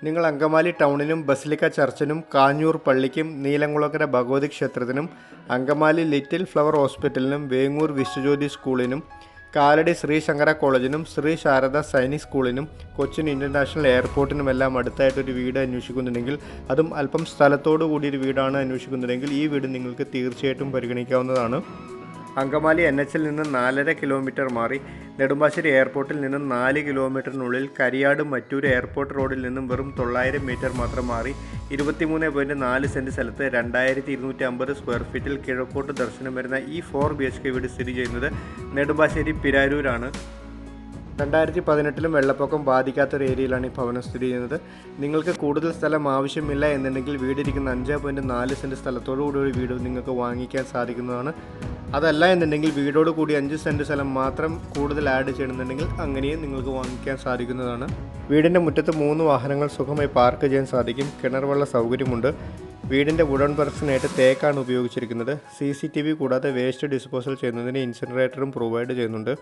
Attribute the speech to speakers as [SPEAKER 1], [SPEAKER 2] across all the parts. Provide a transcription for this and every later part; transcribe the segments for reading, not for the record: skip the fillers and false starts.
[SPEAKER 1] നിങ്ങൾ അങ്കമാലി ടൗണിനും ബസിലിക്ക ചർച്ചിനും കാഞ്ഞൂർ പള്ളിക്കും നീലംകുളങ്ങര ഭഗവതി ക്ഷേത്രത്തിനും അങ്കമാലി ലിറ്റിൽ ഫ്ലവർ ഹോസ്പിറ്റലിനും വേങ്ങൂർ വിശ്വജ്യോതി സ്കൂളിനും കാലടി ശ്രീ ശങ്കര കോളേജിനും ശ്രീ ശാരദ സൈനിക് സ്കൂളിനും കൊച്ചിൻ ഇൻ്റർനാഷണൽ എയർപോർട്ടിനുമെല്ലാം അടുത്തായിട്ടൊരു വീട് അന്വേഷിക്കുന്നുണ്ടെങ്കിൽ, അതും അല്പം സ്ഥലത്തോടു കൂടിയൊരു വീടാണ് അന്വേഷിക്കുന്നുണ്ടെങ്കിൽ ഈ വീട് നിങ്ങൾക്ക് തീർച്ചയായിട്ടും പരിഗണിക്കാവുന്നതാണ്. അങ്കമാലി NH നിന്ന് 4.5 കിലോമീറ്റർ മാറി നെടുമ്പാശ്ശേരി എയർപോർട്ടിൽ നിന്നും 4 കിലോമീറ്ററിനുള്ളിൽ കരിയാട് മറ്റൂർ എയർപോർട്ട് റോഡിൽ നിന്നും വെറും 900 മീറ്റർ മാത്രം മാറി 23.4 സെൻറ്റ് സ്ഥലത്ത് 2250 സ്ക്വയർ ഫീറ്റിൽ കിഴക്കോട്ട് ദർശനം വരുന്ന ഈ 4 BHK വീട് സ്ഥിതി ചെയ്യുന്നത് നെടുമ്പാശ്ശേരി പിരാരൂരാണ്. 2018 വെള്ളപ്പൊക്കം ബാധിക്കാത്തൊരു ഏരിയയിലാണ് ഈ ഭവനം സ്ഥിതി ചെയ്യുന്നത്. നിങ്ങൾക്ക് കൂടുതൽ സ്ഥലം ആവശ്യമില്ല എന്നുണ്ടെങ്കിൽ വീടിരിക്കുന്ന 5.4 സെൻറ്റ് സ്ഥലത്തോടുകൂടി ഒരു വീട് നിങ്ങൾക്ക് വാങ്ങിക്കാൻ സാധിക്കുന്നതാണ്. അതല്ല എന്നുണ്ടെങ്കിൽ വീടോട് കൂടി 5 സെൻറ്റ് സ്ഥലം മാത്രം കൂടുതൽ ആഡ് ചെയ്യണമെന്നുണ്ടെങ്കിൽ അങ്ങനെയും നിങ്ങൾക്ക് വാങ്ങിക്കാൻ സാധിക്കുന്നതാണ്. വീടിൻ്റെ മുറ്റത്ത് 3 വാഹനങ്ങൾ സുഖമായി പാർക്ക് ചെയ്യാൻ സാധിക്കും. കിണർ വെള്ള സൗകര്യമുണ്ട്. വീടിൻ്റെ വുഡൻ വർക്സിനായിട്ട് തേക്കാണ് ഉപയോഗിച്ചിരിക്കുന്നത്. CCTV കൂടാതെ വേസ്റ്റ് ഡിസ്പോസൽ ചെയ്യുന്നതിന് ഇൻസിനറേറ്ററും പ്രൊവൈഡ് ചെയ്യുന്നുണ്ട്.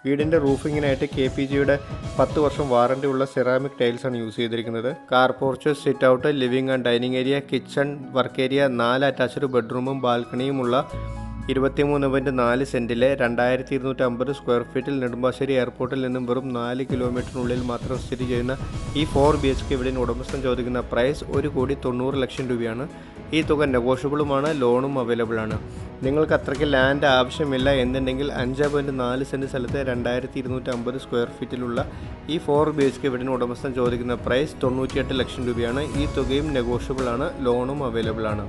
[SPEAKER 1] വീടിൻ്റെ റൂഫിങ്ങിനായിട്ട് KPGയുടെ 10 വർഷം വാറണ്ടി ഉള്ള സെറാമിക് ടൈൽസാണ് യൂസ് ചെയ്തിരിക്കുന്നത്. Car porch, sit out, living and dining area, kitchen, work area, 4 attached ബെഡ്റൂമും ബാൽക്കണിയുമുള്ള 23.4 സെൻറ്റിലെ 2250 സ്ക്വയർ ഫീറ്റിൽ നെടുമ്പാശ്ശേരി എയർപോർട്ടിൽ നിന്നും വെറും 4 കിലോമീറ്ററിനുള്ളിൽ മാത്രം സ്ഥിതി ചെയ്യുന്ന ഈ 4 BHK വീടിന് ഉടമസ്ഥൻ ചോദിക്കുന്ന പ്രൈസ് 1,90,00,000 രൂപയാണ്. ഈ തുക നെഗോഷ്യബിളുമാണ്, ലോണും അവൈലബിൾ ആണ്. നിങ്ങൾക്ക് അത്രയ്ക്ക് ലാൻഡ് ആവശ്യമില്ല എന്നുണ്ടെങ്കിൽ 5.4 സെൻറ്റ് സ്ഥലത്ത് 2250 സ്ക്വയർ ഫീറ്റിലുള്ള ഈ 4 BHK വീടിന് ഉടമസ്ഥൻ ചോദിക്കുന്ന പ്രൈസ് 98 ലക്ഷം രൂപയാണ്. ഈ തുകയും നെഗോഷ്യബിൾ ആണ്, ലോണും അവൈലബിൾ ആണ്.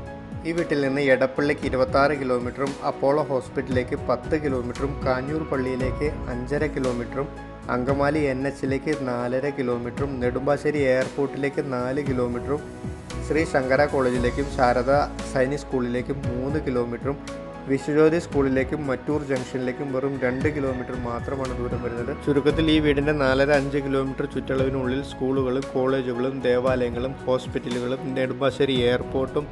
[SPEAKER 1] ഈ വീട്ടിൽ നിന്ന് എടപ്പള്ളിക്ക് 26 കിലോമീറ്ററും അപ്പോളോ ഹോസ്പിറ്റലിലേക്ക് 10 കിലോമീറ്ററും കാഞ്ഞൂർ പള്ളിയിലേക്ക് 5.5 കിലോമീറ്ററും അങ്കമാലി NHലേക്ക് 4.5 കിലോമീറ്ററും നെടുമ്പാശ്ശേരി എയർപോർട്ടിലേക്ക് 4 കിലോമീറ്ററും ശ്രീ ശങ്കര കോളേജിലേക്കും ശാരദ സൈനിക് സ്കൂളിലേക്കും 3 കിലോമീറ്ററും വിശ്വജ്യോതി സ്കൂളിലേക്കും മറ്റൂർ ജംഗ്ഷനിലേക്കും വെറും 2 കിലോമീറ്റർ മാത്രമാണ് ദൂരം വരുന്നത്. ചുരുക്കത്തിൽ ഈ വീടിൻ്റെ 4.5 കിലോമീറ്റർ ചുറ്റളവിനുള്ളിൽ സ്കൂളുകളും കോളേജുകളും ദേവാലയങ്ങളും ഹോസ്പിറ്റലുകളും നെടുമ്പാശ്ശേരി എയർപോർട്ടും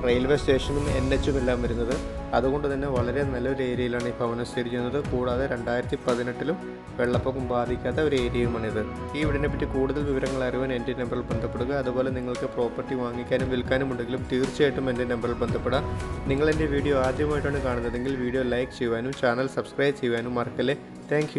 [SPEAKER 1] റെയിൽവേ സ്റ്റേഷനും NHും എല്ലാം വരുന്നത്. അതുകൊണ്ട് തന്നെ വളരെ നല്ലൊരു ഏരിയയിലാണ് ഈ ഭവനം സ്ഥിതി ചെയ്യുന്നത്. കൂടാതെ 2018 വെള്ളപ്പൊക്കം ബാധിക്കാത്ത ഒരു ഏരിയയുമാണിത്. ഈ വീടിനെ പറ്റി കൂടുതൽ വിവരങ്ങൾ അറിയാൻ എൻ്റെ നമ്പറിൽ ബന്ധപ്പെടുക. അതുപോലെ നിങ്ങൾക്ക് പ്രോപ്പർട്ടി വാങ്ങിക്കാനും വിൽക്കാനും ഉണ്ടെങ്കിലും തീർച്ചയായിട്ടും എൻ്റെ നമ്പറിൽ ബന്ധപ്പെടാം. നിങ്ങൾ എൻ്റെ വീഡിയോ ആദ്യമായിട്ടാണ് കാണുന്നതെങ്കിൽ വീഡിയോ ലൈക്ക് ചെയ്യുവാനും ചാനൽ സബ്സ്ക്രൈബ് ചെയ്യുവാനും മറക്കല്ലേ. താങ്ക്